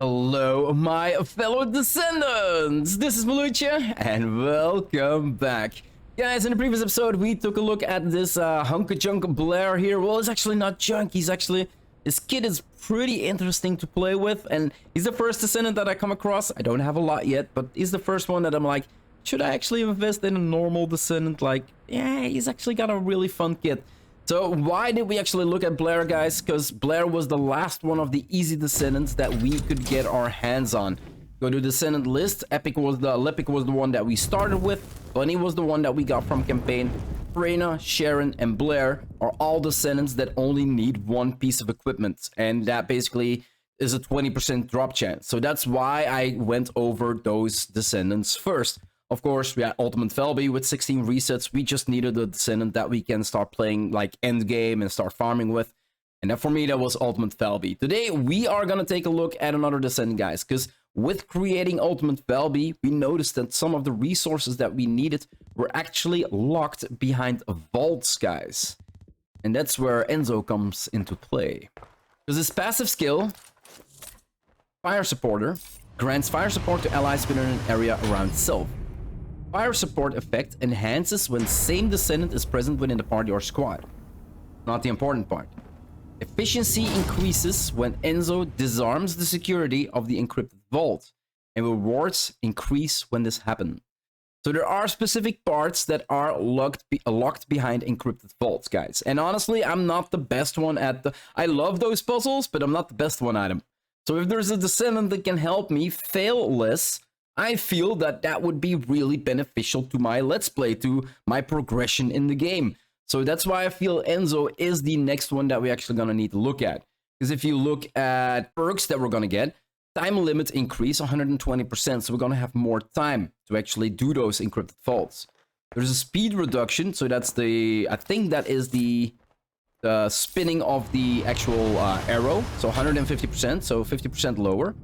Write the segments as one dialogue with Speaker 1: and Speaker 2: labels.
Speaker 1: Hello, my fellow Descendants! This is Mloentje, and welcome back. Guys, in the previous episode, we took a look at this hunk of junk Blair here. Well, it's actually not junk, this kid is pretty interesting to play with, and he's the first Descendant that I come across. I don't have a lot yet, but he's the first one that I'm like, should I actually invest in a normal Descendant? Like, yeah, he's actually got a really fun kit. So why did we actually look at Blair, guys? Because Blair was the last one of the easy Descendants that we could get our hands on. Go to Descendant list. Lepic was the one that we started with. Bunny was the one that we got from campaign. Freyna, Sharon, and Blair are all Descendants that only need one piece of equipment. And that basically is a 20% drop chance. So that's why I went over those Descendants first. Of course, we had Ultimate Felby with 16 resets. We just needed a Descendant that we can start playing like endgame and start farming with. And then for me, that was Ultimate Felby. Today, we are going to take a look at another Descendant, guys. Because with creating Ultimate Felby, we noticed that some of the resources that we needed were actually locked behind vaults, guys. And that's where Enzo comes into play. Because his passive skill, Fire Supporter, grants fire support to allies within an area around self. Fire support effect enhances when same Descendant is present within the party or squad. Not the important part. Efficiency increases when Enzo disarms the security of the encrypted vault, and rewards increase when this happens. So there are specific parts that are locked behind encrypted vaults, guys. And honestly, I'm not the best one at the... I love those puzzles, but I'm not the best one at them. So if there's a Descendant that can help me fail less, I feel that that would be really beneficial to my Let's Play, to my progression in the game. So that's why I feel Enzo is the next one that we're actually going to need to look at. Because if you look at perks that we're going to get, time limit increase 120%. So we're going to have more time to actually do those encrypted vaults. There's a speed reduction. So that's the, I think that is the spinning of the actual arrow. So 150%, so 50% lower.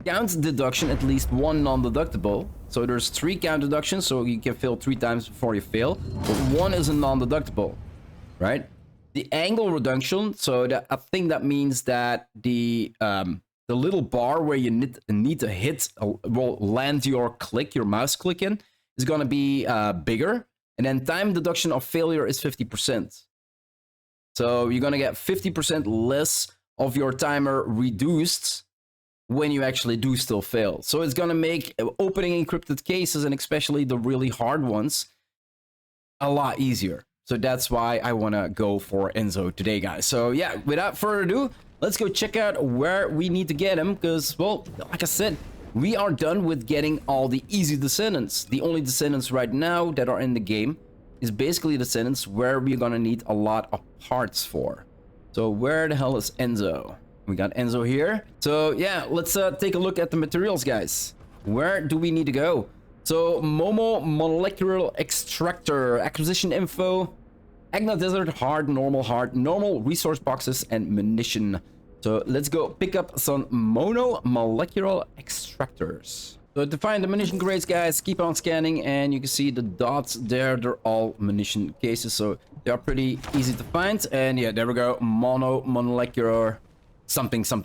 Speaker 1: Count deduction, at least one non-deductible. So there's 3 count deductions, so you can fail 3 times before you fail. But 1 is a non-deductible, right? The angle reduction, so that, I think that means that the little bar where you need to hit, will land your click, your mouse click in, is going to be bigger. And then time deduction of failure is 50%. So you're going to get 50% less of your timer reduced when you actually do still fail. So it's gonna make opening encrypted cases, and especially the really hard ones, a lot easier. So that's why I wanna go for Enzo today, guys. So yeah, without further ado, let's go check out where we need to get him, because, well, like I said, we are done with getting all the easy Descendants. The only Descendants right now that are in the game is basically Descendants where we're gonna need a lot of parts for. So where the hell is Enzo? We got Enzo here. So yeah, let's take a look at the materials, guys. Where do we need to go? So Momo molecular extractor, acquisition info, Agna Desert, hard, normal resource boxes, and munition. So let's go pick up some mono molecular extractors. So to find the munition crates, guys, keep on scanning, and you can see the dots there. They're all munition cases, so they are pretty easy to find. And yeah, there we go, mono molecular something. So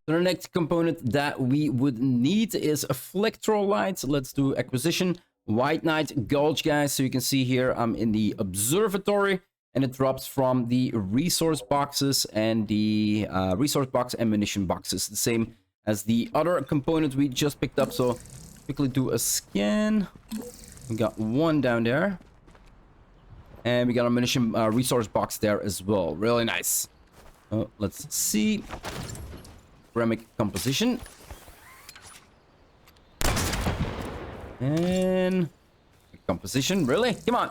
Speaker 1: the next component that we would need is a electrolyte. Let's do acquisition. White Knight Gulch, guys. So you can see here I'm in the observatory, and it drops from the resource boxes and the resource box and munition boxes, the same as the other component we just picked up. So quickly do a scan. We got one down there, and we got a munition resource box there as well. Really nice. Let's see. Ceramic composition. And composition, really? Come on.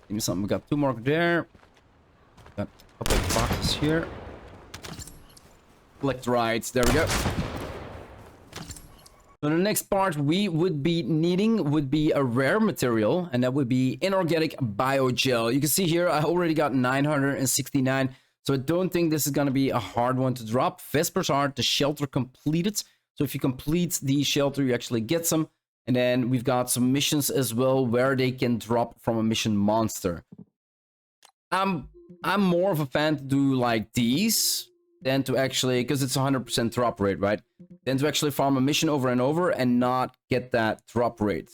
Speaker 1: Give me something. We got 2 more there. Got a couple of boxes here. Electrolytes. There we go. So the next part we would be needing would be a rare material, and that would be inorganic biogel. You can see here I already got 969. So I don't think this is going to be a hard one to drop. Vesper's Heart, the shelter completed. So if you complete the shelter, you actually get some. And then we've got some missions as well where they can drop from a mission monster. I'm more of a fan to do like these than to actually, because it's 100% drop rate, right? Than to actually farm a mission over and over and not get that drop rate.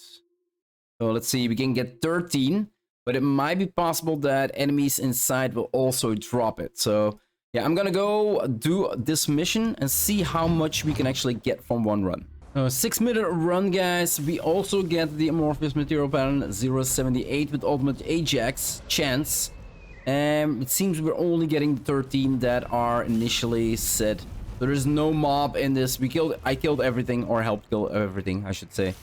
Speaker 1: So let's see, we can get 13, but it might be possible that enemies inside will also drop it. So yeah, I'm gonna go do this mission and see how much we can actually get from one run. 6-minute run, guys. We also get the amorphous material pattern 078 with ultimate Ajax chance. It seems we're only getting 13 that are initially set. There is no mob in this. I killed everything, or helped kill everything, I should say.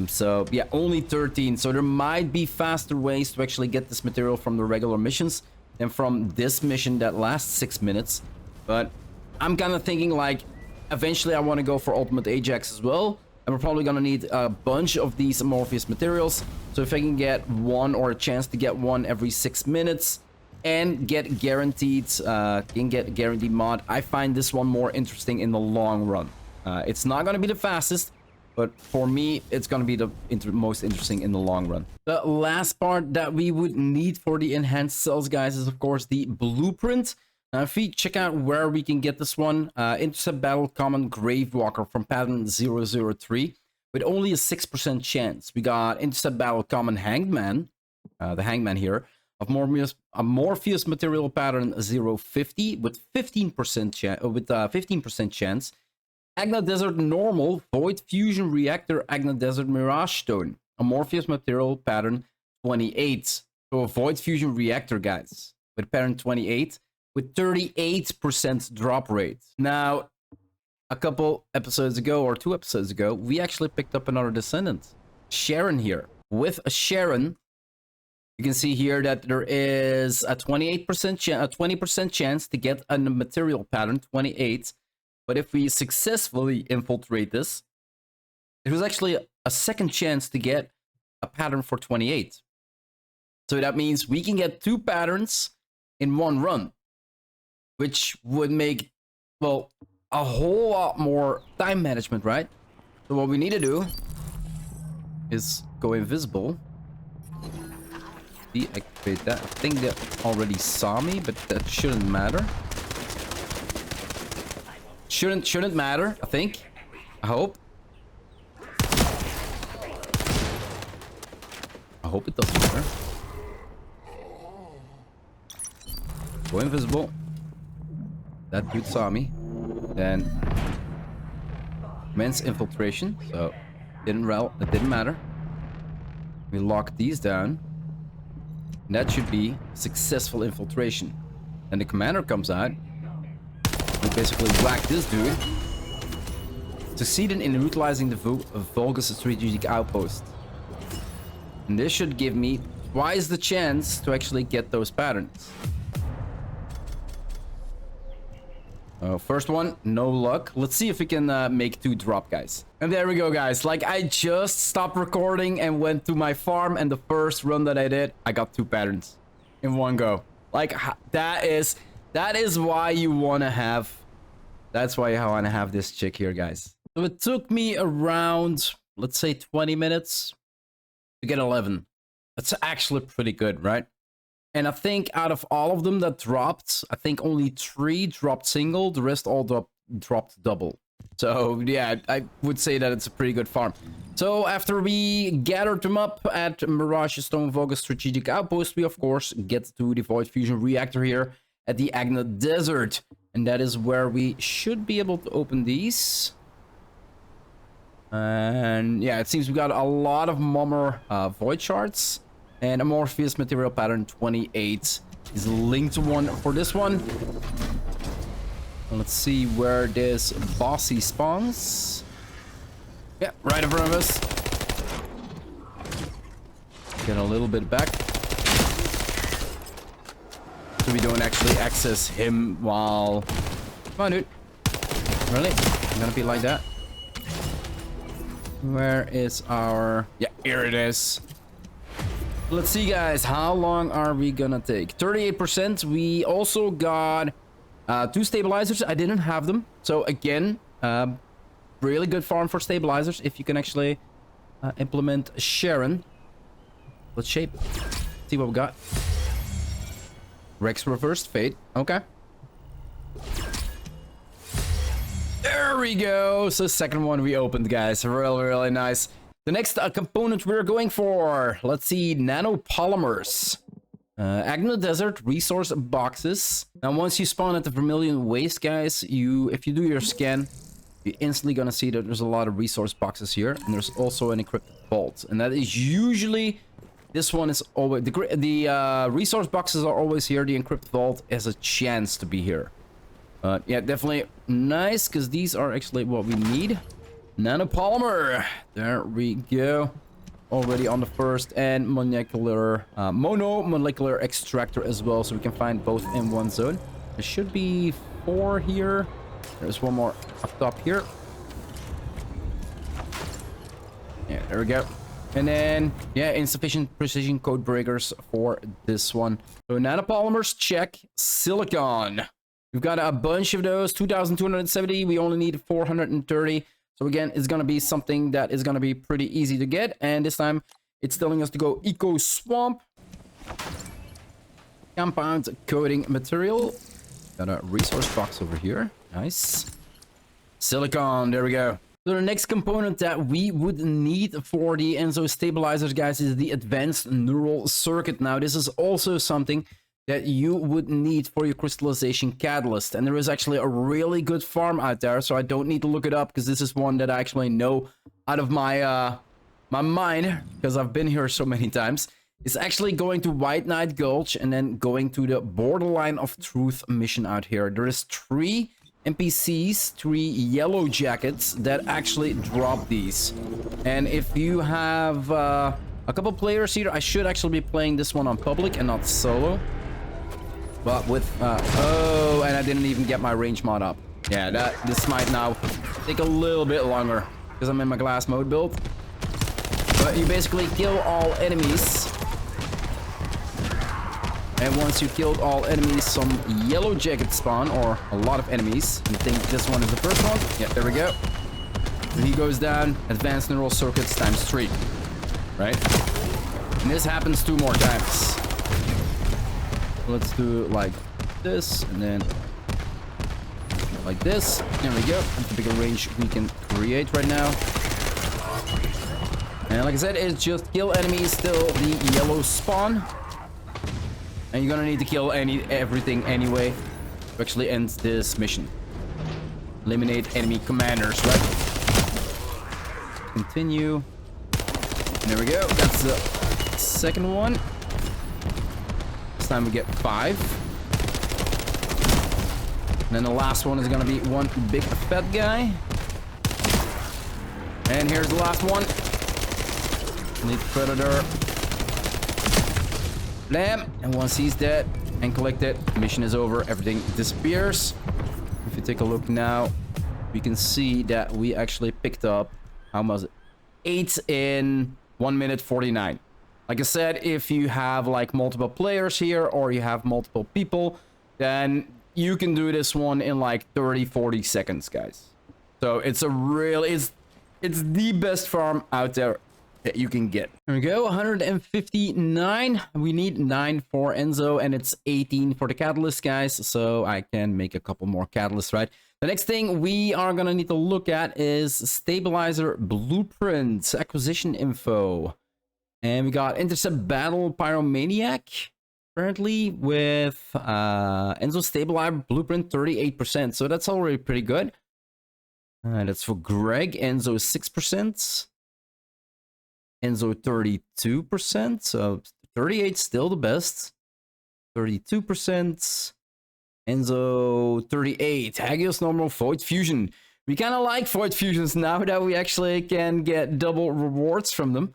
Speaker 1: So yeah, only 13. So there might be faster ways to actually get this material from the regular missions than from this mission that lasts 6 minutes. But I'm kind of thinking like, eventually I want to go for ultimate Ajax as well. And we're probably gonna need a bunch of these amorphous materials. So if I can get one, or a chance to get one every 6 minutes, and get guaranteed mod, I find this one more interesting in the long run. It's not gonna be the fastest, but for me, it's gonna be the most interesting in the long run. The last part that we would need for the enhanced cells, guys, is of course the blueprint. Now, if we check out where we can get this one, Intercept Battle Common Gravewalker from pattern 003, with only a 6% chance. We got Intercept Battle Common Hangman, the Hangman here, of Morpheus Material pattern 050 with 15% chance. Agna Desert Normal Void Fusion Reactor Agna Desert Mirage Stone, Amorphous Material pattern 28. So a Void Fusion Reactor, guys, with pattern 28. With 38% drop rate. Now, a couple episodes ago, or 2 episodes ago, we actually picked up another Descendant, Sharon here. With a Sharon, you can see here that there is a 20% chance to get a material pattern, 28. But if we successfully infiltrate this, it was actually a second chance to get a pattern for 28. So that means we can get 2 patterns in one run, which would make, well, a whole lot more time management, right? So what we need to do is go invisible. Deactivate that. I think they already saw me, but that shouldn't matter. Shouldn't matter, I think. I hope. I hope it doesn't matter. Go invisible. That dude saw me. Then immense infiltration, so it didn't matter. We lock these down. And that should be successful infiltration. And the commander comes out. We basically whack this dude. Succeeded in utilizing the Vulgus strategic outpost. And this should give me twice the chance to actually get those patterns. First one, no luck. Let's see if we can make 2 drop, guys. And there we go, guys. Like, I just stopped recording and went to my farm, and the first run that I did, I got 2 patterns in one go. Like, that is why you want to have, that's why I want to have this chick here, guys. So it took me around, let's say 20 minutes to get 11. That's actually pretty good, right? And I think out of all of them that dropped, I think only 3 dropped single. The rest all dropped double. So yeah, I would say that it's a pretty good farm. So after we gathered them up at Mirage Stone Vulgus Strategic Outpost, we of course get to the Void Fusion Reactor here at the Agna Desert. And that is where we should be able to open these. And yeah, it seems we got a lot of Mummer Void Shards. And Amorphous Material Pattern 28 is linked to one for this one. Let's see where this bossy spawns. Yeah, right in front of us. Get a little bit back. So we don't actually access him while... Come on, dude. Really? I'm gonna be like that? Where is our... Yeah, here it is. Let's see, guys, how long are we gonna take? 38%. We also got 2 stabilizers. I didn't have them, so again, really good farm for stabilizers if you can actually implement Sharon. Let's shape. See what we got. Rex reversed fate. Okay. There we go. So second one we opened, guys. Really, really nice. The next component we're going for, let's see, nanopolymers. Agno Desert resource boxes. Now, once you spawn at the Vermilion Waste, guys, if you do your scan, you're instantly gonna see that there's a lot of resource boxes here, and there's also an encrypted vault, and that is usually this one is always the resource boxes are always here. The encrypted vault has a chance to be here. Yeah, definitely nice, because these are actually what we need. Nanopolymer. There we go. Already on the first, and molecular monomolecular extractor as well, so we can find both in one zone. There should be 4 here. There's one more up top here. Yeah, there we go. And then, yeah, insufficient precision code breakers for this one. So nanopolymers, check. Silicon. We've got a bunch of those. 2,270. We only need 430. So again, it's going to be something that is going to be pretty easy to get. And this time, it's telling us to go Eco Swamp. Compound coating material. Got a resource box over here. Nice. Silicon. There we go. So the next component that we would need for the Enzo stabilizers, guys, is the advanced neural circuit. Now, this is also something that you would need for your crystallization catalyst, and there is actually a really good farm out there, so I don't need to look it up, because this is one that I actually know out of my my mind, because I've been here so many times. It's actually going to White Knight Gulch and then going to the Borderline of Truth mission out here. There is 3 NPCs, 3 yellow jackets that actually drop these, and if you have a couple players here, I should actually be playing this one on public and not solo. But with, oh, and I didn't even get my range mod up. Yeah, this might now take a little bit longer, because I'm in my glass mode build. But you basically kill all enemies. And once you killed all enemies, some yellow jackets spawn, or a lot of enemies. I think this one is the first one. Yeah, there we go. So he goes down, advanced neural circuits times 3. Right? And this happens 2 more times. Let's do like this, and then like this. There we go. That's the bigger range we can create right now. And like I said, it's just kill enemies till the yellow spawn. And you're gonna need to kill everything anyway to actually end this mission. Eliminate enemy commanders, right? Continue. And there we go. That's the second one. Time we get 5, and then the last one is gonna be one big fat guy, and here's the last one. Need predator. Blam! And once he's dead and collected, mission is over. Everything disappears. If you take a look now, we can see that we actually picked up, how much? 8 in 1 minute 49. Like I said, if you have like multiple players here, or you have multiple people, then you can do this one in like 30-40 seconds, guys. So it's a it's the best farm out there that you can get. There we go, 159. We need 9 for Enzo, and it's 18 for the catalyst, guys. So I can make a couple more catalysts, right? The next thing we are gonna need to look at is stabilizer blueprints, acquisition info. And we got Intercept Battle Pyromaniac, currently with Enzo Stabilizer Blueprint 38%. So that's already pretty good. That's for Greg. Enzo 6%. Enzo 32%. So 38 still the best. 32%. Enzo 38. Hagios Normal Void Fusion. We kind of like Void Fusions now that we actually can get double rewards from them.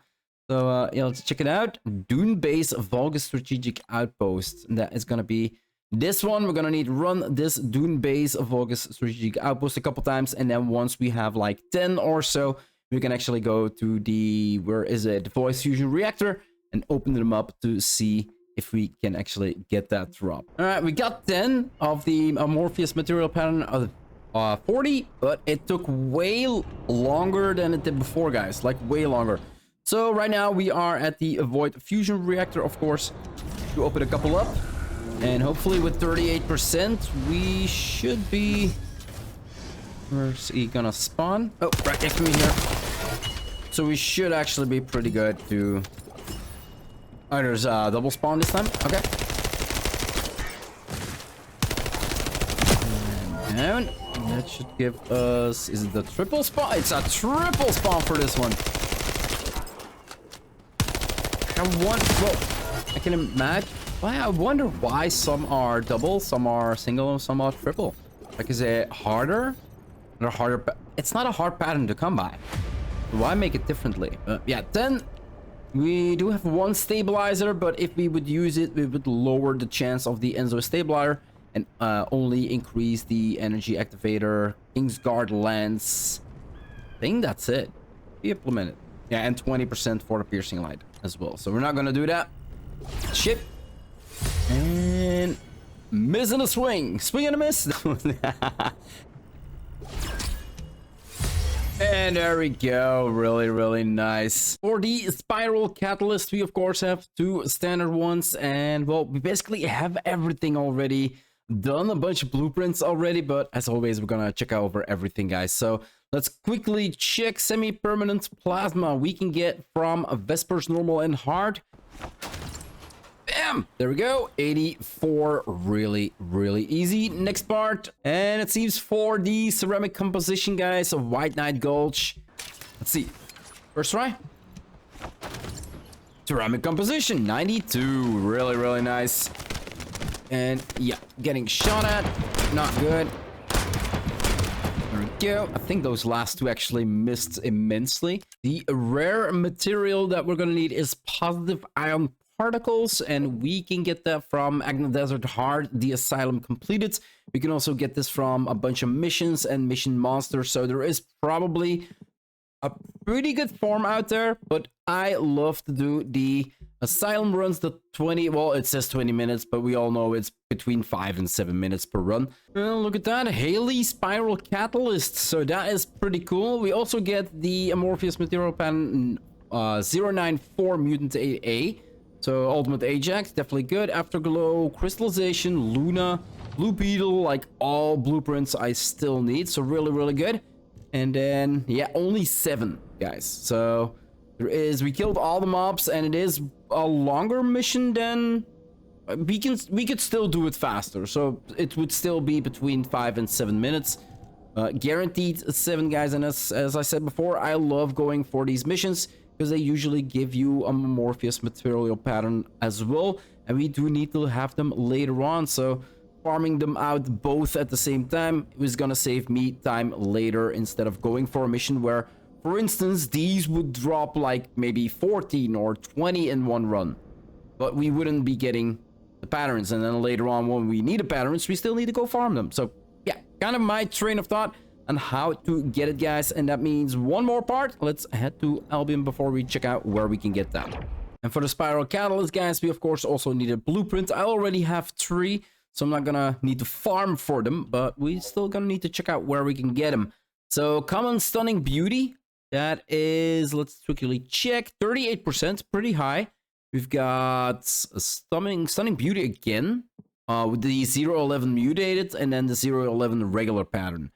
Speaker 1: So, yeah, let's check it out. Dune Base Volga Strategic Outpost. That is going to be this one. We're going to need to run this Dune Base Volga Strategic Outpost a couple times. And then once we have like 10 or so, we can actually go to the, where is it? The Void Fusion Reactor, and open them up to see if we can actually get that drop. All right, we got 10 of the Amorphous Material Pattern of 40, but it took way longer than it did before, guys. Like, way longer. So right now we are at the Void Fusion Reactor, of course. To open a couple up, and hopefully with 38%, we should be Where's he gonna spawn? Oh, right next to me here. So we should actually be pretty good to... Oh, there's a double spawn this time. Okay. And down. That should give us... Is it the triple spawn? It's a triple spawn for this one. I can imagine... Well, I wonder why some are double, some are single, and some are triple. Like, is it harder? Or harder? It's not a hard pattern to come by. Why make it differently? Yeah, then we do have one stabilizer, but if we would use it, we would lower the chance of the Enzo stabilizer and only increase the energy activator, Kingsguard lens. I think that's it. We implement it. Yeah, and 20% for the piercing light as well. So we're not gonna do that. Shit. And miss and a swing. Swing and a miss. And there we go. Really, really nice. For the spiral catalyst, we of course have two standard ones. And well, we basically have everything already done. A bunch of blueprints already. But as always, we're gonna check over everything, guys. So let's quickly check semi-permanent plasma we can get from Vespers, normal, and hard. Bam! There we go. 84. Really, really easy. Next part. And it seems for the ceramic composition, guys, of White Knight Gulch. Let's see. First try. Ceramic composition. 92. Really, really nice. And yeah, getting shot at. Not good. There we go. I think those last two actually missed immensely. The rare material that we're gonna need is positive ion particles, and we can get that from Agna Desert Hard, the Asylum Completed. We can also get this from a bunch of missions and mission monsters, so there is probably a pretty good form out there, but I love to do the Asylum runs, the 20, well, it says 20 minutes, but we all know it's between 5 and 7 minutes per run. Look at that, Haley Spiral Catalyst, so that is pretty cool. We also get the Amorphous Material Pattern 094 Mutant 8A. So Ultimate Ajax, definitely good. Afterglow, Crystallization, Luna, Blue Beetle, like all blueprints I still need. So really, really good. And then, yeah, only 7, guys. So we killed all the mobs, and it is a longer mission than... We could still do it faster. So it would still be between 5 and 7 minutes. Guaranteed 7, guys. And as I said before, I love going for these missions, because they usually give you a Morpheus material pattern as well, and we do need to have them later on, so farming them out both at the same time is gonna save me time later, instead of going for a mission where, for instance, these would drop like maybe 14 or 20 in one run, but we wouldn't be getting the patterns, and then later on when we need the patterns, we still need to go farm them. So yeah, kind of my train of thought on how to get it, guys. And that means one more part. Let's head to Albion before we check out where we can get that. And for the Spiral Catalyst, guys, we of course also need a blueprint. I already have 3, so I'm not gonna need to farm for them, but we still gonna need to check out where we can get them. So Common Stunning Beauty, that is, let's quickly check, 38%, pretty high. We've got Stunning Beauty again, with the 011 mutated and then the 011 regular pattern.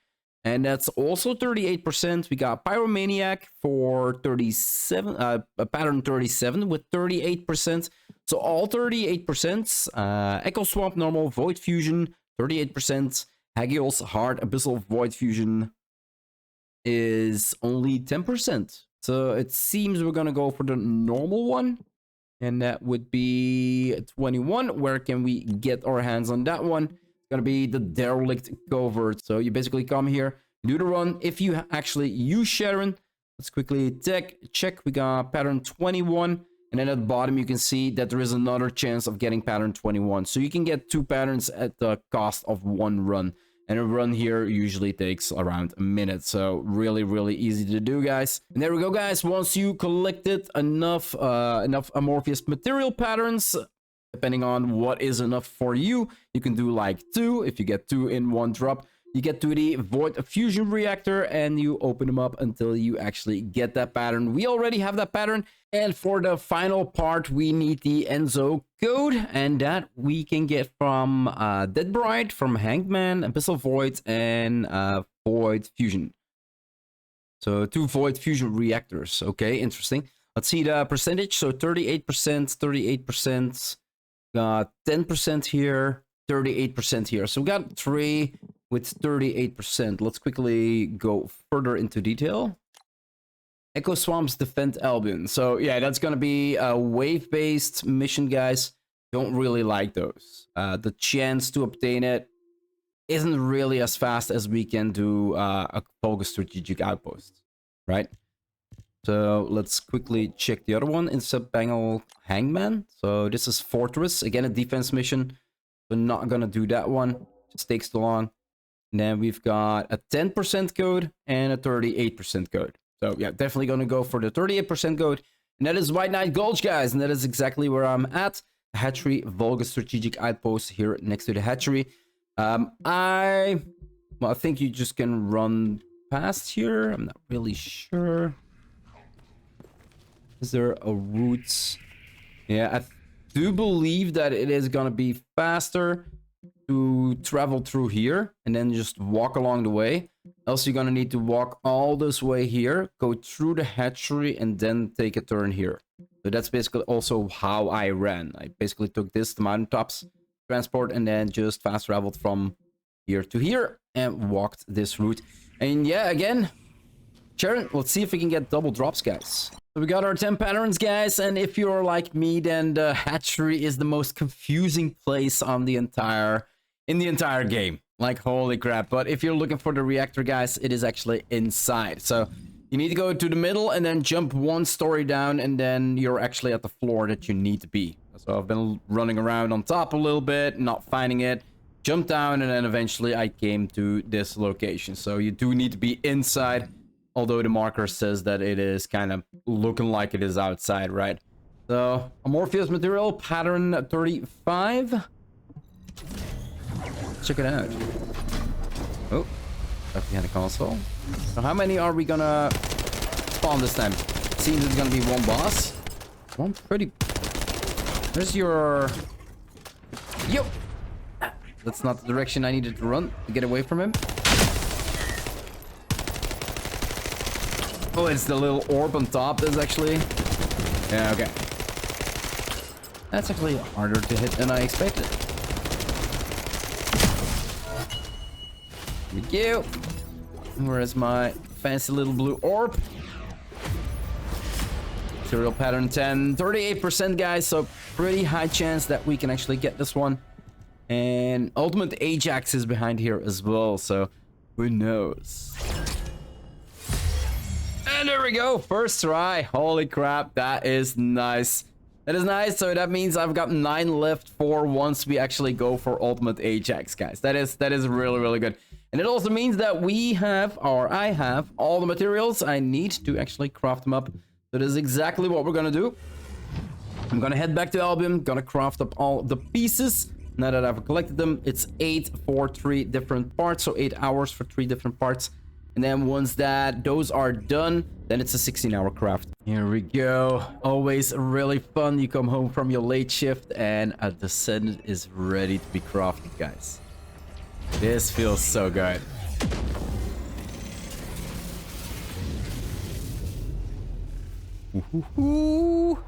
Speaker 1: And that's also 38%. We got Pyromaniac for 37, pattern 37 with 38%. So all 38%. Echo Swamp Normal, Void Fusion, 38%. Hagios Hard Abyssal Void Fusion is only 10%. So it seems we're gonna go for the normal one. And that would be 21. Where can we get our hands on that one? Gonna be the Derelict Covert. So you basically come here, do the run. If you actually use Sharon, let's quickly check. We got pattern 21, and then at the bottom you can see that there is another chance of getting pattern 21. So you can get 2 patterns at the cost of 1 run, and a run here usually takes around a minute. So really, really easy to do, guys. And there we go, guys. Once you collected enough Amorphous material patterns, depending on what is enough for you, you can do like 2. If you get 2 in 1 drop, you get to the Void Fusion Reactor, and you open them up until you actually get that pattern. We already have that pattern. And for the final part, we need the Enzo code, and that we can get from Dead Bride, from Hanged Man, Abyssal Void, and void fusion. So 2 void fusion reactors. Okay, interesting. Let's see the percentage. So 38%, 38%, got 10% here, 38% here. So we got 3 with 38%. Let's quickly go further into detail. Echo Swamps Defend Albion. So yeah, that's gonna be a wave-based mission, guys. Don't really like those. The chance to obtain it isn't really as fast as we can do a focus strategic outpost, right? So let's quickly check the other one in Sub-Bangle Hangman. So this is Fortress, again a defense mission. We're not gonna do that one, just takes too long. And then we've got a 10% code and a 38% code. So yeah, definitely gonna go for the 38% code. And that is White Knight Gulch, guys, and that is exactly where I'm at. Hatchery Volga strategic outpost here next to the hatchery. I think you just can run past here. I'm not really sure. Is there a route? Yeah, I do believe that it is gonna be faster to travel through here and then just walk along the way. Else you're gonna need to walk all this way here, go through the hatchery, and then take a turn here. So that's basically also how I ran. I basically took this to mountaintops transport and then just fast traveled from here to here and walked this route. And yeah, again, Sharon, let's see if we can get double drops, guys. So we got our 10 patterns, guys, and if you're like me, then the hatchery is the most confusing place on the entire game. Like, holy crap. But if you're looking for the reactor, guys, it is actually inside. So you need to go to the middle and then jump 1 story down, and then you're actually at the floor that you need to be. So I've been running around on top a little bit, not finding it, jumped down, and then eventually I came to this location. So you do need to be inside, although the marker says that it is kind of looking like it is outside, right? So amorphous material, pattern 35. Check it out. Oh, left behind the console. So how many are we gonna spawn this time? Seems it's gonna be 1 boss. One pretty... Where's your... Yo! That's not the direction I needed to run to get away from him. Oh, it's the little orb on top that's actually... Yeah, okay. That's actually harder to hit than I expected. Here we go. Where is my fancy little blue orb? Serial pattern 10. 38%, guys, so pretty high chance that we can actually get this one. And Ultimate Ajax is behind here as well, so who knows? And there we go, first try. Holy crap, that is nice. That is nice, so that means I've got 9 left for once we actually go for Ultimate Ajax, guys. That is really, really good. And it also means that we have, or I have, all the materials I need to actually craft them up. So this is exactly what we're gonna do. I'm gonna head back to Albion, gonna craft up all the pieces. Now that I've collected them, it's 8 for 3 different parts, so 8 hours for 3 different parts. And then once those are done, then it's a 16-hour craft. Here we go. Always really fun. You come home from your late shift and a Descendant is ready to be crafted, guys. This feels so good. Ooh.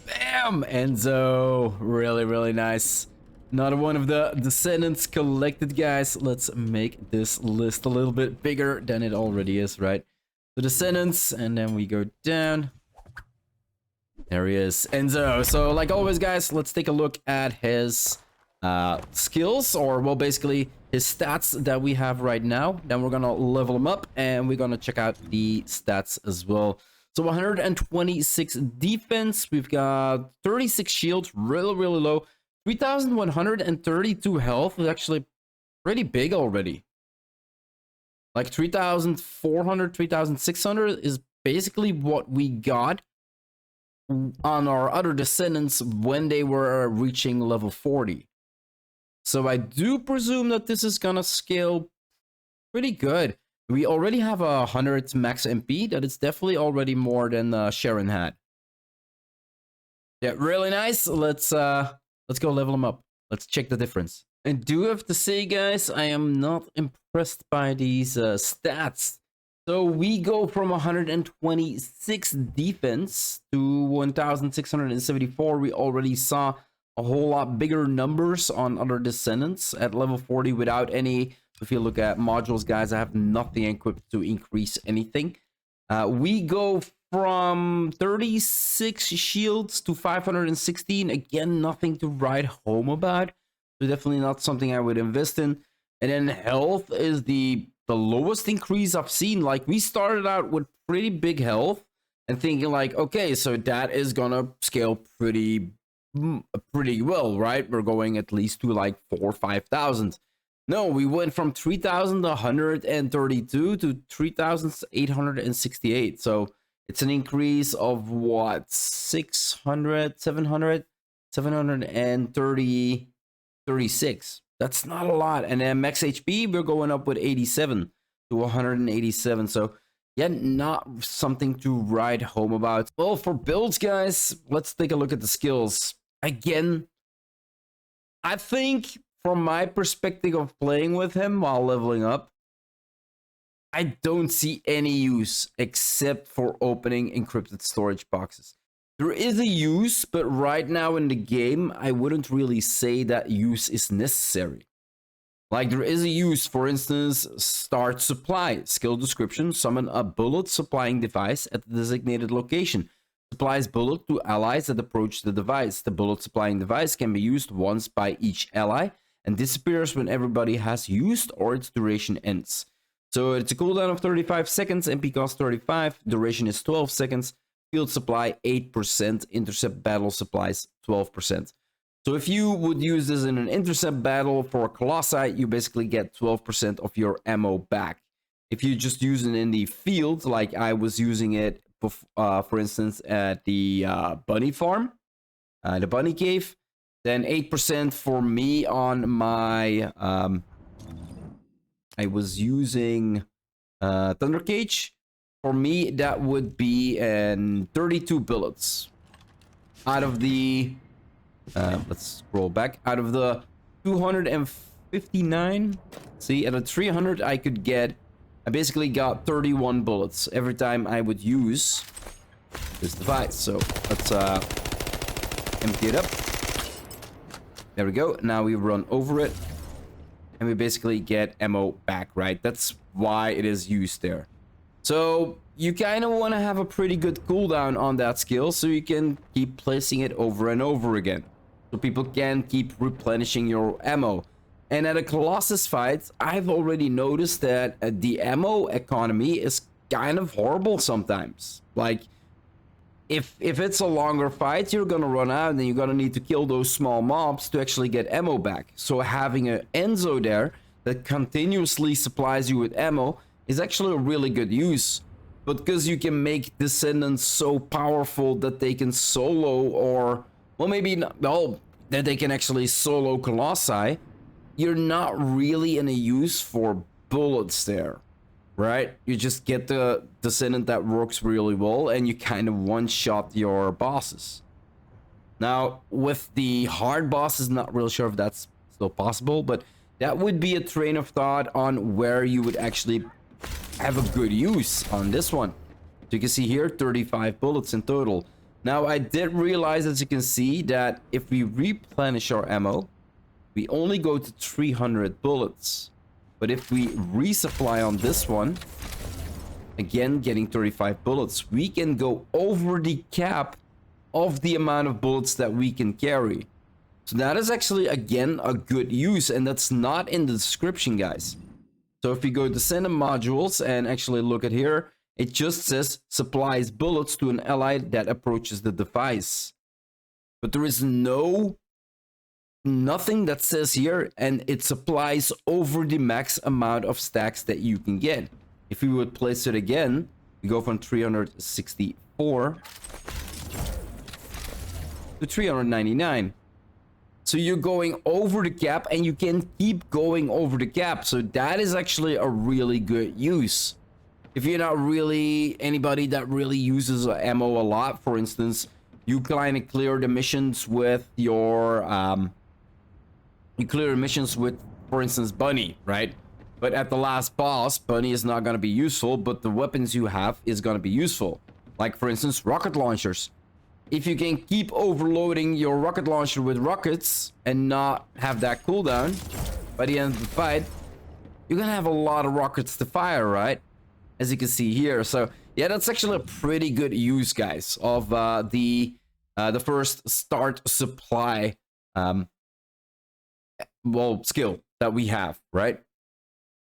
Speaker 1: Bam! Enzo. Really, really nice. Another one of the Descendants collected, guys. Let's make this list a little bit bigger than it already is, right? The Descendants, and then we go down. There he is, Enzo. So, like always, guys, let's take a look at his skills, or, well, basically his stats that we have right now. Then we're gonna level him up, and we're gonna check out the stats as well. So 126 defense. We've got 36 shield, really, really low. 3,132 health is actually pretty big already. Like 3,400, 3,600 is basically what we got on our other Descendants when they were reaching level 40. So I do presume that this is gonna scale pretty good. We already have 100 max MP. That is definitely already more than Sharon had. Yeah, really nice. Let's go level him up. Let's check the difference. I do have to say, guys, I am not impressed by these stats. So we go from 126 defense to 1,674. We already saw a whole lot bigger numbers on other Descendants at level 40 without any. If you look at modules, guys, I have nothing equipped to increase anything. We go from 36 shields to 516. Again, nothing to write home about. So definitely not something I would invest in. And then health is the lowest increase I've seen. Like, we started out with pretty big health and thinking like, okay, so that is gonna scale pretty well, right? We're going at least to like 4,000 or 5,000. No, we went from 3,132 to 3,868. So it's an increase of what, 600, 700, 730, 36. That's not a lot. And then max HP, we're going up with 87 to 187. So yeah, not something to write home about. Well, for builds, guys, let's take a look at the skills. Again, I think from my perspective of playing with him while leveling up, I don't see any use except for opening encrypted storage boxes. There is a use, but right now in the game, I wouldn't really say that use is necessary. Like, there is a use, for instance, start supply, skill description, summon a bullet supplying device at the designated location. Supplies bullet to allies that approach the device. The bullet supplying device can be used once by each ally and disappears when everybody has used or its duration ends. So it's a cooldown of 35 seconds, MP cost 35, duration is 12 seconds, field supply 8%, intercept battle supplies 12%. So if you would use this in an intercept battle for a Colossi, you basically get 12% of your ammo back. If you just use it in the field, like I was using it, for instance, at the bunny farm, the bunny cave, then 8% for me on my... I was using Thunder Cage. For me, that would be 32 bullets. Out of the... let's scroll back. Out of the 259... See, at a 300, I could get... I basically got 31 bullets every time I would use this device. So, let's empty it up. There we go. Now we run over it. And we basically get ammo back, right? That's why it is used there. So you kind of want to have a pretty good cooldown on that skill so you can keep placing it over and over again. So people can keep replenishing your ammo. And at a Colossus fight, I've already noticed that the ammo economy is kind of horrible sometimes. Like, if it's a longer fight, you're gonna run out and you're gonna need to kill those small mobs to actually get ammo back. So having an Enzo there that continuously supplies you with ammo is actually a really good use. But because you can make Descendants so powerful that they can solo, or, well, maybe not, well, that they can actually solo Colossi, you're not really in a use for bullets there, right? You just get the Descendant that works really well and you kind of one-shot your bosses. Now, with the hard bosses, not really sure if that's still possible, but that would be a train of thought on where you would actually have a good use on this one. So you can see here, 35 bullets in total. Now, I did realize, as you can see, that if we replenish our ammo, we only go to 300 bullets. But if we resupply on this one, again, getting 35 bullets, we can go over the cap of the amount of bullets that we can carry. So that is actually, again, a good use, and that's not in the description, guys. So if we go to Descendant modules and actually look at here, it just says supplies bullets to an ally that approaches the device. But there is nothing that says here, and it supplies over the max amount of stacks that you can get. If we would place it again, we go from 364 to 399. So you're going over the cap, and you can keep going over the cap. So that is actually a really good use. If you're not really anybody that really uses ammo a lot, for instance, you kind of clear the missions with your you clear missions with, for instance, Bunny, right? But at the last boss, Bunny is not going to be useful, but the weapons you have is going to be useful. Like, for instance, rocket launchers. If you can keep overloading your rocket launcher with rockets and not have that cooldown, by the end of the fight, you're going to have a lot of rockets to fire, right? As you can see here. So, yeah, that's actually a pretty good use, guys, of the first start supply, skill that we have, right?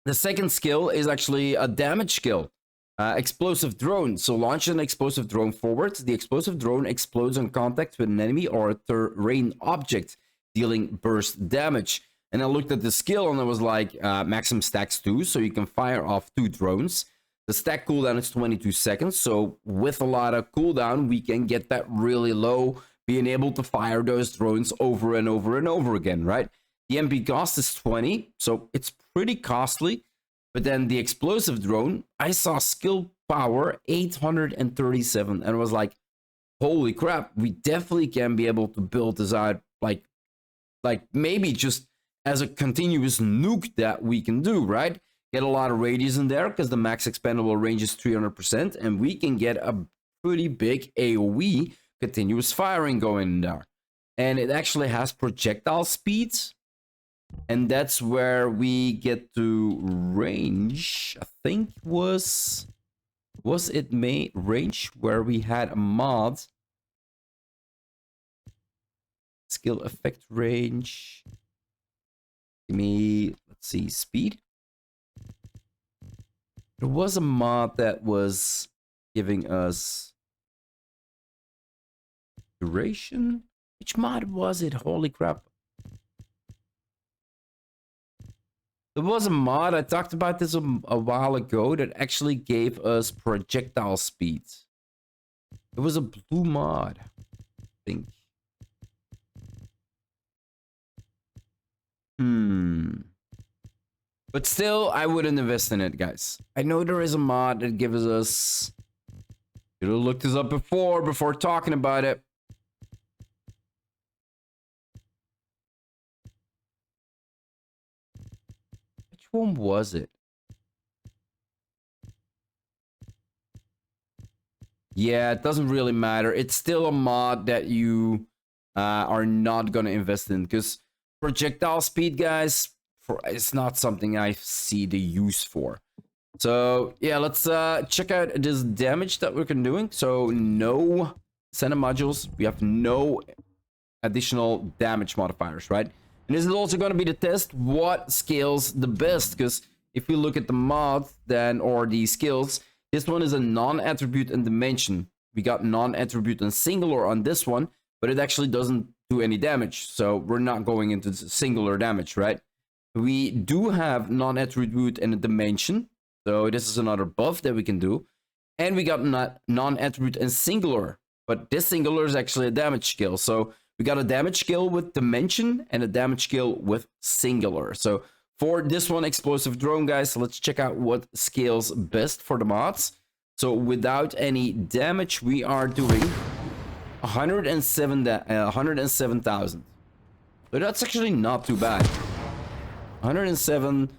Speaker 1: The second skill is actually a damage skill. Explosive drone. So launch an explosive drone forwards. The explosive drone explodes on contact with an enemy or a terrain object, dealing burst damage. And I looked at the skill and it was like maximum stacks 2, so you can fire off 2 drones. The stack cooldown is 22 seconds, so with a lot of cooldown, we can get that really low, being able to fire those drones over and over and over again, right? The MP cost is 20, so it's pretty costly. But then the explosive drone, I saw skill power 837, and I was like, holy crap, we definitely can be able to build this out, like maybe just as a continuous nuke that we can do, right? Get a lot of radius in there because the max expendable range is 300%, and we can get a pretty big AoE continuous firing going in there. And it actually has projectile speeds, and that's where we get to range. I think was it range where we had a mod skill effect range. Give me, let's see, speed. There was a mod that was giving us duration. Which mod was it? Holy crap. There was a mod, I talked about this a while ago, that actually gave us projectile speed. It was a blue mod, I think. But still, I wouldn't invest in it, guys. I know there is a mod that gives us... Should have looked this up before talking about it. Which one was it? Yeah, it doesn't really matter. It's still a mod that you are not going to invest in, because projectile speed, guys, it's not something I see the use for. So yeah, let's check out this damage that we're doing. So no Descendant modules, we have no additional damage modifiers, right? And this is also going to be the test what scales the best, because if we look at the mod then, or the skills, this one is a non-attribute and dimension. We got non-attribute and singular on this one, but it actually doesn't do any damage, so we're not going into singular damage, right? We do have non-attribute and a dimension, so this is another buff that we can do. And we got non-attribute and singular, but this singular is actually a damage skill. So we got a damage skill with dimension and a damage skill with singular. So for this one, explosive drone, guys, let's check out what scales best for the mods. So without any damage, we are doing 107,000. So that's actually not too bad. 107,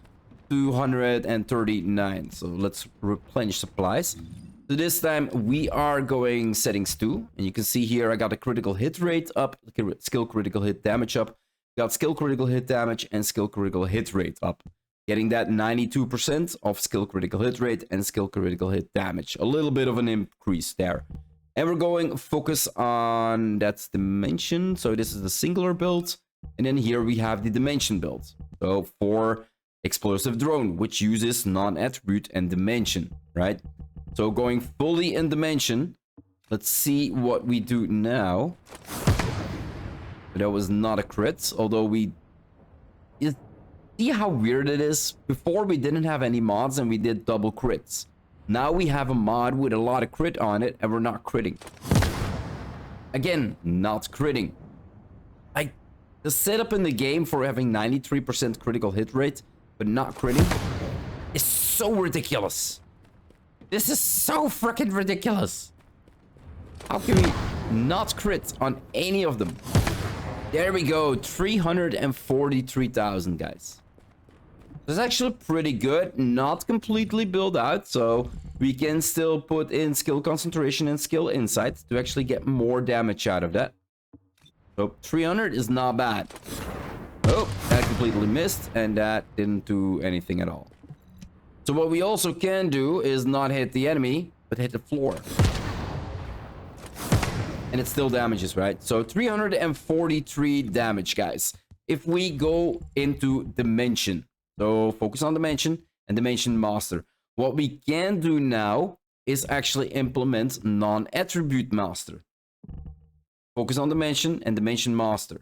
Speaker 1: 239. So let's replenish supplies. So this time we are going settings 2, and you can see here I got a critical hit rate up, skill critical hit damage up, got skill critical hit damage and skill critical hit rate up, getting that 92% of skill critical hit rate and skill critical hit damage. A little bit of an increase there. And we're going focus on, that's dimension. So this is the singular build, and then here we have the dimension build. So for explosive drone, which uses non-attribute and dimension, right? So going fully in dimension, let's see what we do now. That was not a crit, although see how weird it is? Before we didn't have any mods and we did double crits. Now we have a mod with a lot of crit on it and we're not critting. Again, not critting. Like, the setup in the game for having 93% critical hit rate but not critting is so ridiculous. This is so freaking ridiculous. How can we not crit on any of them? There we go, 343,000, guys. That's actually pretty good. Not completely built out, so we can still put in skill concentration and skill insight to actually get more damage out of that. So 300 is not bad. Oh, that completely missed, and that didn't do anything at all. So what we also can do is not hit the enemy, but hit the floor. And it still damages, right? So 343 damage, guys. If we go into Dimension, so focus on Dimension and Dimension Master. What we can do now is actually implement non-attribute master. Focus on Dimension and Dimension Master.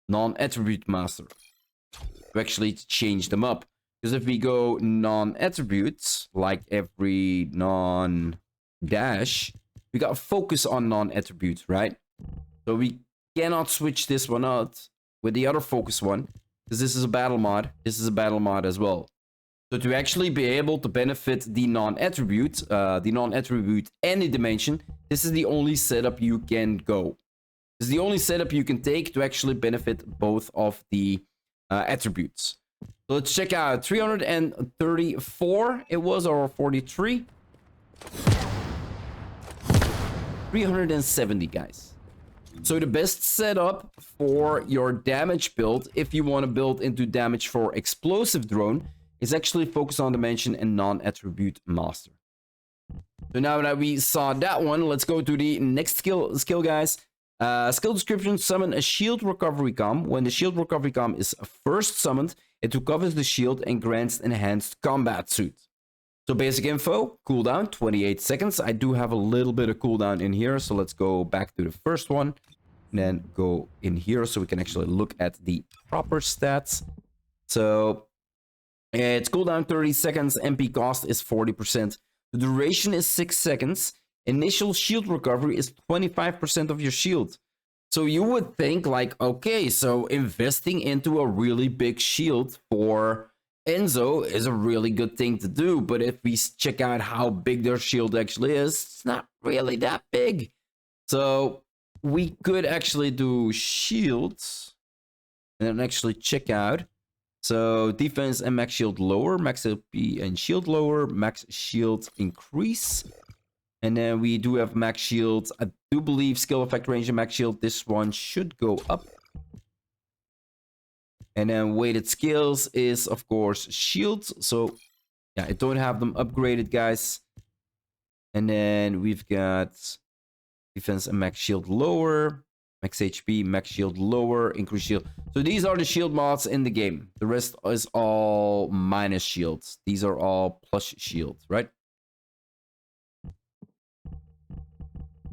Speaker 1: Non-attribute master. To actually change them up. Because if we go non-attributes, like every non-dash, we got focus on non-attributes, right? So we cannot switch this one out with the other focus one. Because this is a battle mod. This is a battle mod as well. So to actually be able to benefit the non-attribute any dimension, this is the only setup you can go. This is the only setup you can take to actually benefit both of the attributes. So let's check out 334 it was, or 43. 370, guys. So the best setup for your damage build, if you want to build into damage for explosive drone, is actually focus on dimension and non-attribute master. So now that we saw that one, let's go to the next skill guys. Skill description: summon a shield recovery com. When the shield recovery com is first summoned, it recovers the shield and grants enhanced combat suit. So basic info, cooldown 28 seconds. I do have a little bit of cooldown in here, so let's go back to the first one and then go in here so we can actually look at the proper stats. So it's cooldown 30 seconds, MP cost is 40%. The duration is 6 seconds. Initial shield recovery is 25% of your shield. So you would think like, okay, so investing into a really big shield for Enzo is a really good thing to do. But if we check out how big their shield actually is, it's not really that big. So we could actually do shields and then actually check out. So defense and max shield lower, max LP and shield lower, max shield increase. And then we do have max shield. I do believe skill effect range and max shield. This one should go up. And then weighted skills is, of course, shields. So yeah, I don't have them upgraded, guys. And then we've got defense and max shield lower, max HP, max shield lower, increase shield. So these are the shield mods in the game. The rest is all minus shields. These are all plus shields, right?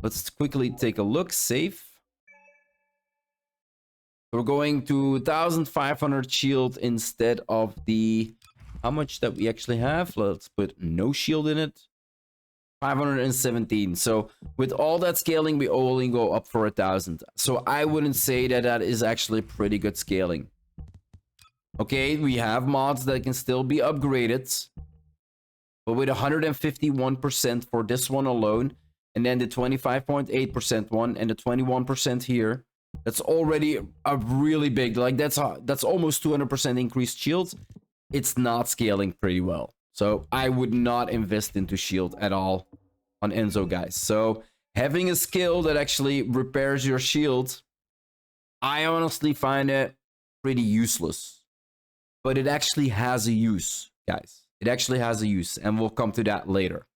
Speaker 1: Let's quickly take a look. Save. We're going to 1,500 shield instead of the... How much that we actually have? Let's put no shield in it. 517. So with all that scaling, we only go up for 1,000. So I wouldn't say that that is actually pretty good scaling. Okay, we have mods that can still be upgraded. But with 151% for this one alone, and then the 25.8% one and the 21% here, that's already a really big, like that's almost 200% increased shields. It's not scaling pretty well. So I would not invest into shield at all on Enzo, guys. So having a skill that actually repairs your shield, I honestly find it pretty useless. But it actually has a use, guys. It actually has a use, and we'll come to that later.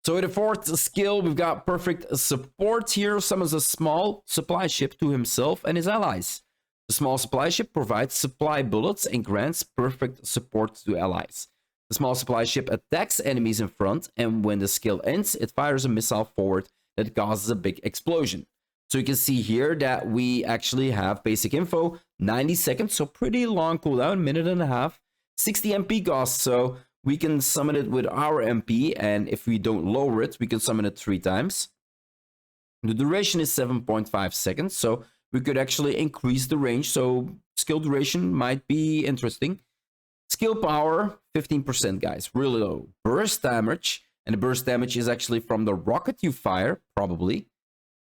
Speaker 1: So in the fourth skill, we've got perfect support here. Summons a small supply ship to himself and his allies. The small supply ship provides supply bullets and grants perfect support to allies. The small supply ship attacks enemies in front, and when the skill ends, it fires a missile forward that causes a big explosion. So you can see here that we actually have basic info, 90 seconds, so pretty long cooldown, minute and a half, 60 MP cost, so we can summon it with our MP, and if we don't lower it, we can summon it 3 times. The duration is 7.5 seconds, so we could actually increase the range, so skill duration might be interesting. Skill power, 15%, guys, really low. Burst damage, and the burst damage is actually from the rocket you fire, probably,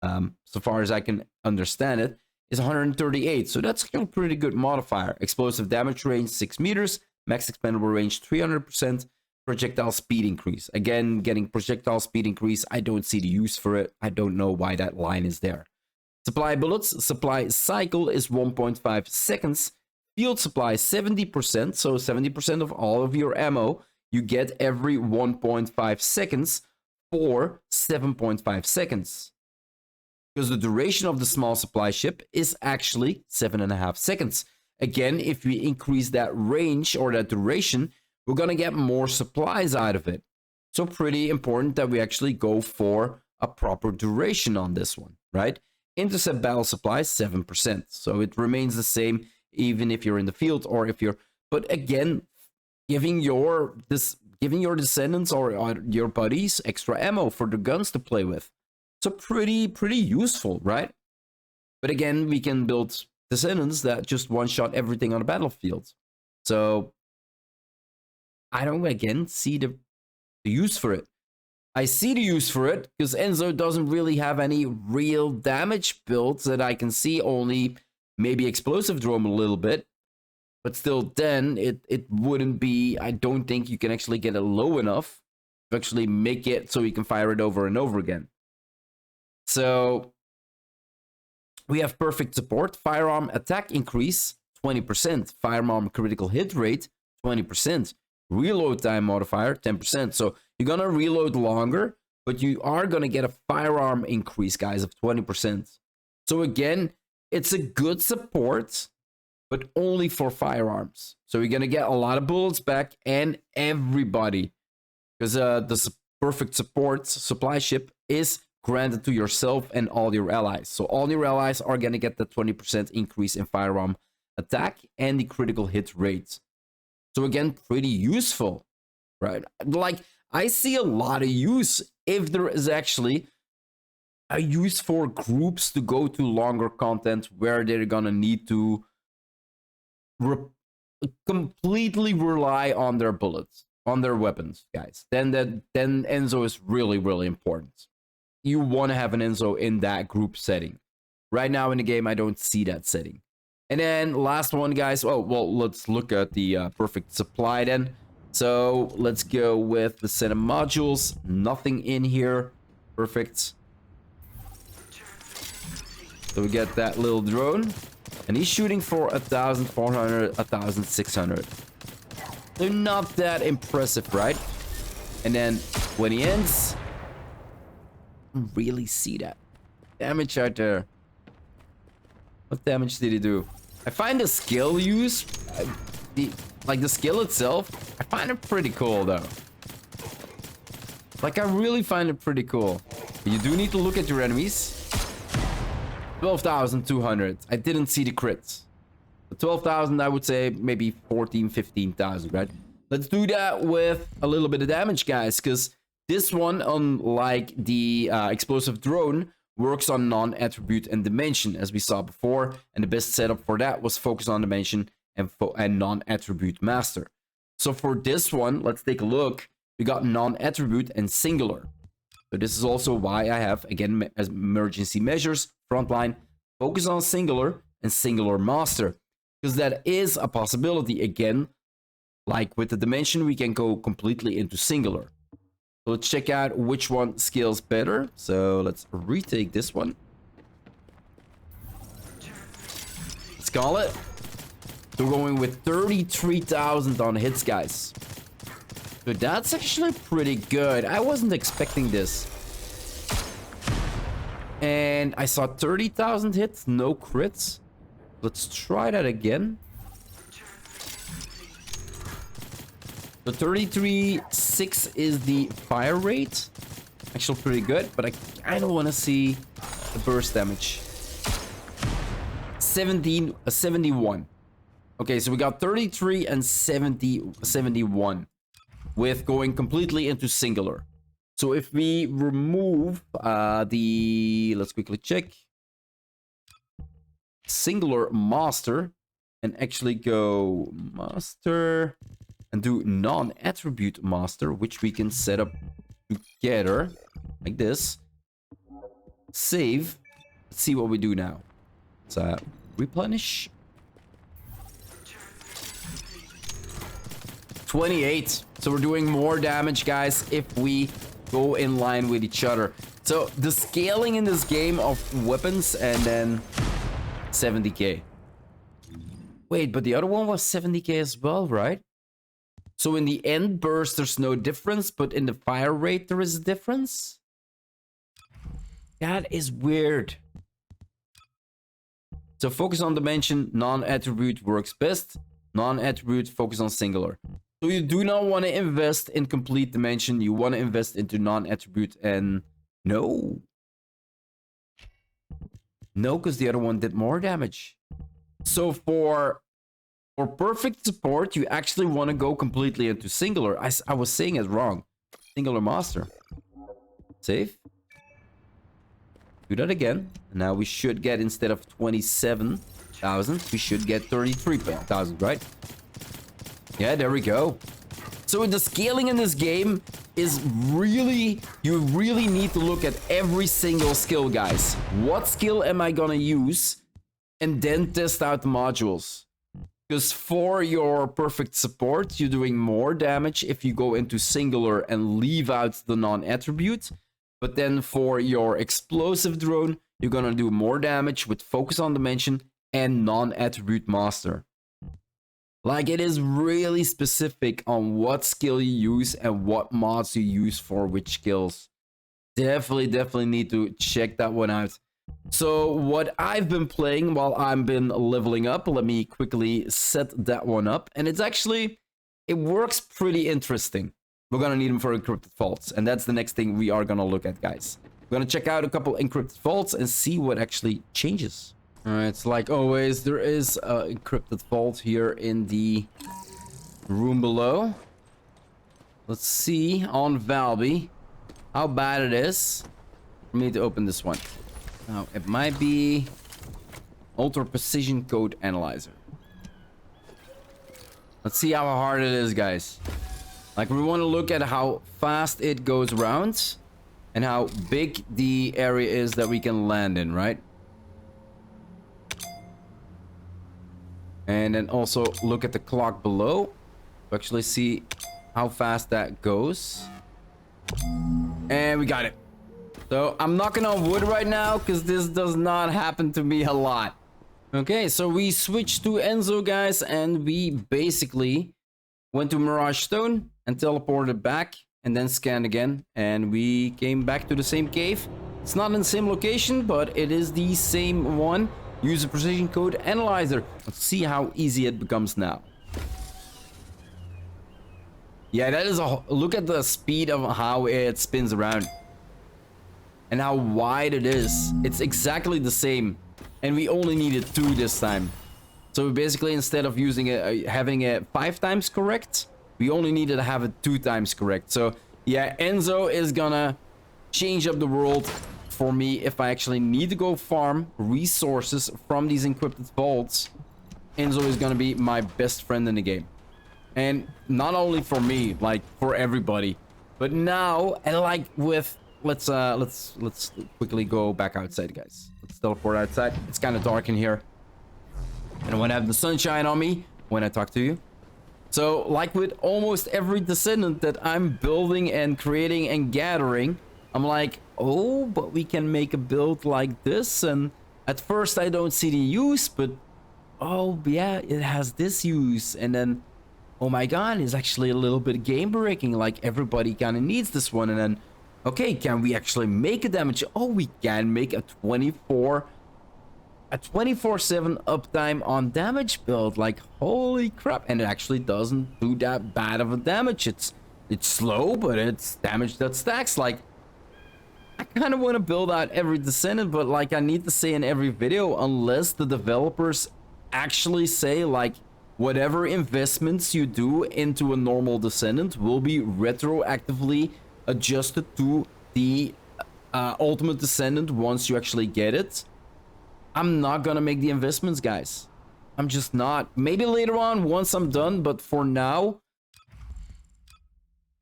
Speaker 1: so far as I can understand it. is 138. So that's still a pretty good modifier. Explosive damage range 6 meters. Max expendable range 300%. Projectile speed increase. Again, getting projectile speed increase. I don't see the use for it. I don't know why that line is there. Supply bullets. Supply cycle is 1.5 seconds. Field supply 70%. So 70% of all of your ammo you get every 1.5 seconds for 7.5 seconds. Because the duration of the small supply ship is actually 7.5 seconds. Again, if we increase that range or that duration, we're going to get more supplies out of it. So pretty important that we actually go for a proper duration on this one, right? Intercept battle supplies 7%. So it remains the same even if you're in the field or if you're... But again, giving your descendants or your buddies extra ammo for the guns to play with. So pretty useful, right? But again, we can build descendants that just one-shot everything on the battlefield. So I don't, again, see the use for it. I see the use for it because Enzo doesn't really have any real damage builds that I can see, only maybe explosive drone a little bit. But still, then it wouldn't be, I don't think you can actually get it low enough to actually make it so you can fire it over and over again. So we have perfect support. Firearm attack increase 20%. Firearm critical hit rate 20%. Reload time modifier 10%. So you're gonna reload longer, but you are gonna get a firearm increase, guys, of 20%. So again, it's a good support, but only for firearms. So you're gonna get a lot of bullets back and everybody, because the perfect support supply ship is granted to yourself and all your allies. So all your allies are gonna get the 20% increase in firearm attack and the critical hit rate. So again, pretty useful, right? Like, I see a lot of use if there is actually a use for groups to go to longer content where they're gonna need to completely rely on their bullets, on their weapons, guys. Then Enzo is really important. You want to have an Enzo in that group setting. Right now in the game, I don't see that setting. And then last one, guys. Oh, well, let's look at the perfect supply then. So let's go with the set of modules. Nothing in here. Perfect. So we get that little drone. And he's shooting for 1,400, 1,600. They're not that impressive, right? And then when he ends, I don't really see that damage out there. What damage did he do? I find the skill use, the skill itself, I find it pretty cool though. Like, I really find it pretty cool. But you do need to look at your enemies. 12,200. I didn't see the crits. 12,000, I would say maybe 14, 15,000, right? Let's do that with a little bit of damage, guys, because this one, unlike the explosive drone, works on non-attribute and dimension, as we saw before, and the best setup for that was focus on dimension and non-attribute master. So for this one, let's take a look. We got non-attribute and singular. So this is also why I have, again, as emergency measures, frontline, focus on singular and singular master, because that is a possibility. Again, like with the dimension, we can go completely into singular. So let's check out which one scales better. So let's retake this one. Let's call it. So we're going with 33,000 on hits, guys. So that's actually pretty good. I wasn't expecting this. And I saw 30,000 hits, no crits. Let's try that again. So 33.6 is the fire rate. Actually pretty good, but I kind of want to see the burst damage. 71. Okay, so we got 33 and 71 with going completely into singular. So if we remove let's quickly check. Singular master and actually go master and do non-attribute master, which we can set up together like this. Save. Let's see what we do now. Let's replenish. 28. So we're doing more damage, guys, if we go in line with each other. So the scaling in this game of weapons and then 70k. Wait, but the other one was 70k as well, right? So in the end burst, there's no difference, but in the fire rate, there is a difference? That is weird. So focus on dimension, non-attribute works best. Non-attribute, focus on singular. So you do not want to invest in complete dimension. You want to invest into non-attribute and no. No, because the other one did more damage. So for perfect support, you actually want to go completely into singular. I was saying it wrong. Singular master. Save. Do that again. Now we should get, instead of 27,000, we should get 33,000, right? Yeah, there we go. So the scaling in this game is really, you really need to look at every single skill, guys. What skill am I gonna use? And then test out the modules. Because for your perfect support, you're doing more damage if you go into singular and leave out the non-attribute. But then for your explosive drone, you're gonna do more damage with focus on dimension and non-attribute master. Like, it is really specific on what skill you use and what mods you use for which skills. Definitely need to check that one out. So what I've been playing while I've been leveling up, let me quickly set that one up. And it's actually, it works pretty interesting. We're gonna need them for encrypted vaults, and that's the next thing we are gonna look at, guys. We're gonna check out a couple encrypted vaults and see what actually changes. Alright, so like always, there is an encrypted vault here in the room below. Let's see on Valby how bad it is for me to open this one. Now, it might be Ultra Precision Code Analyzer. Let's see how hard it is, guys. Like, we want to look at how fast it goes around and how big the area is that we can land in, right? And then also look at the clock below to actually see how fast that goes. And we got it. So I'm knocking on wood right now because this does not happen to me a lot. Okay, so we switched to Enzo, guys, and we basically went to Mirage Stone and teleported back and then scanned again. And we came back to the same cave. It's not in the same location, but it is the same one. Use a precision code analyzer. Let's see how easy it becomes now. Yeah, that is a look at the speed of how it spins around and how wide it is. It's exactly the same, and we only needed 2 this time. So basically, instead of using it, having it 5 times correct, we only needed to have it 2 times correct. So yeah, Enzo is gonna change up the world for me if I actually need to go farm resources from these encrypted vaults. Enzo is gonna be my best friend in the game, and not only for me, like for everybody. But now, and like with let's quickly go back outside, guys. Let's teleport outside. It's kind of dark in here, and I want to have the sunshine on me when I talk to you. So like with almost every Descendant that I'm building and creating and gathering, I'm like, oh, but we can make a build like this. And at first I don't see the use, but oh yeah, it has this use. And then, oh my god, it's actually a little bit game breaking. Like, everybody kind of needs this one. And then, okay, can we actually make a damage? Oh, we can make a 24/7 uptime on damage build. Like, holy crap. And it actually doesn't do that bad of a damage. It's slow, but it's damage that stacks. Like, I kind of want to build out every Descendant, but like I need to say in every video, unless the developers actually say like whatever investments you do into a normal Descendant will be retroactively adjusted to the ultimate Descendant once you actually get it, I'm not gonna make the investments, guys. I'm just not. Maybe later on once I'm done, but for now.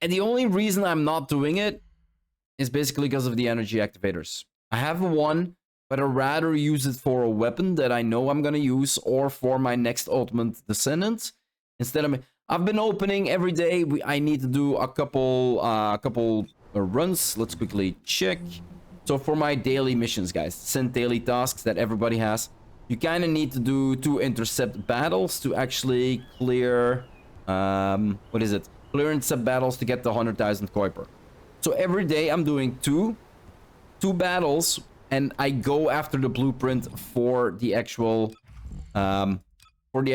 Speaker 1: And the only reason I'm not doing it is basically because of the energy activators. I have one but I'd rather use it for a weapon that I know I'm gonna use or for my next ultimate Descendant. Instead of, I've been opening every day. I need to do a couple runs. Let's quickly check. So for my daily missions, guys, send daily tasks that everybody has, you kind of need to do 2 intercept battles to actually clear, what is it? Clear intercept battles to get the 100,000 Kuiper. So every day I'm doing two battles, and I go after the blueprint for the actual, an energy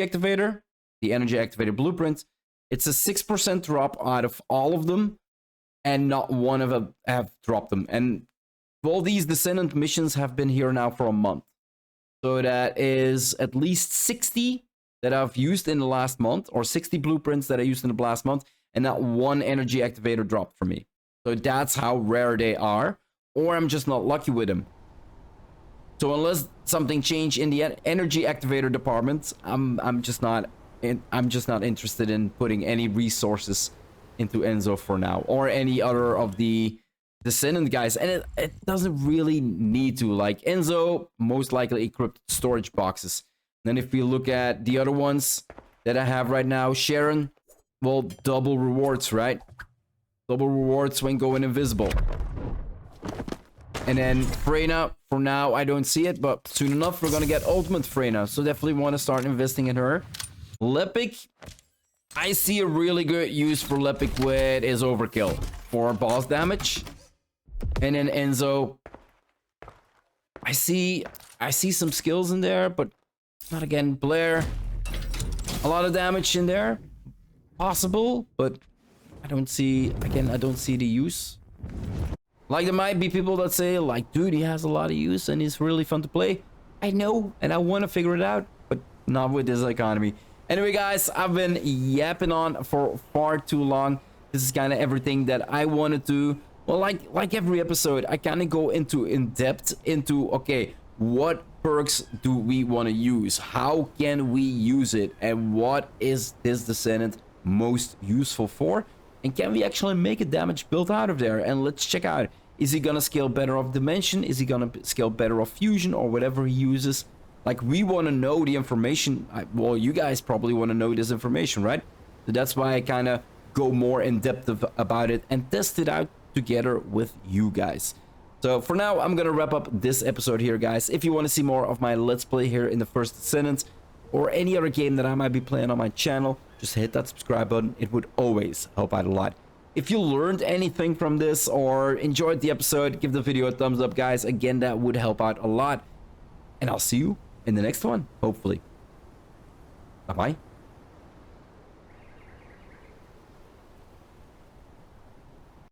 Speaker 1: activator, the energy activator blueprint. It's a 6% drop out of all of them, and not one of them have dropped them. And all these Descendant missions have been here now for a month. So that is at least 60 that I've used in the last month, or 60 blueprints that I used in the last month, and not one energy activator dropped for me. So that's how rare they are, or I'm just not lucky with them. So unless something changed in the energy activator department, I'm just not interested in putting any resources into Enzo for now, or any other of the Descendant guys, and it doesn't really need to. Like Enzo, most likely encrypted storage boxes. Then if we look at the other ones that I have right now, Sharon, well, double rewards, right? Double rewards when going invisible. And then Freyna, for now, I don't see it, but soon enough, we're gonna get Ultimate Freyna. So definitely want to start investing in her. Lepic, I see a really good use for Lepic with his overkill for boss damage. And then Enzo, I see some skills in there, but not again. Blair, a lot of damage in there. Possible, but I don't see the use. Like, there might be people that say, like, dude, he has a lot of use and he's really fun to play. I know, and I want to figure it out, but not with this economy. Anyway, guys, I've been yapping on for far too long. This is kind of everything that I wanted to. Well, like every episode, I kind of go in depth into, okay, what perks do we want to use? How can we use it? And what is this Descendant most useful for? And can we actually make a damage build out of there? And let's check out, is he gonna scale better off Dimension? Is he gonna scale better off Fusion, or whatever he uses? Like, we want to know the information. Well, you guys probably want to know this information, right? So that's why I kind of go more in depth about it and test it out together with you guys. So for now, I'm gonna wrap up this episode here, guys. If you want to see more of my Let's Play here in the first Descendant, or any other game that I might be playing on my channel, just hit that subscribe button. It would always help out a lot. If you learned anything from this or enjoyed the episode, give the video a thumbs up, guys. Again, that would help out a lot. And I'll see you in the next one, hopefully. Bye-bye.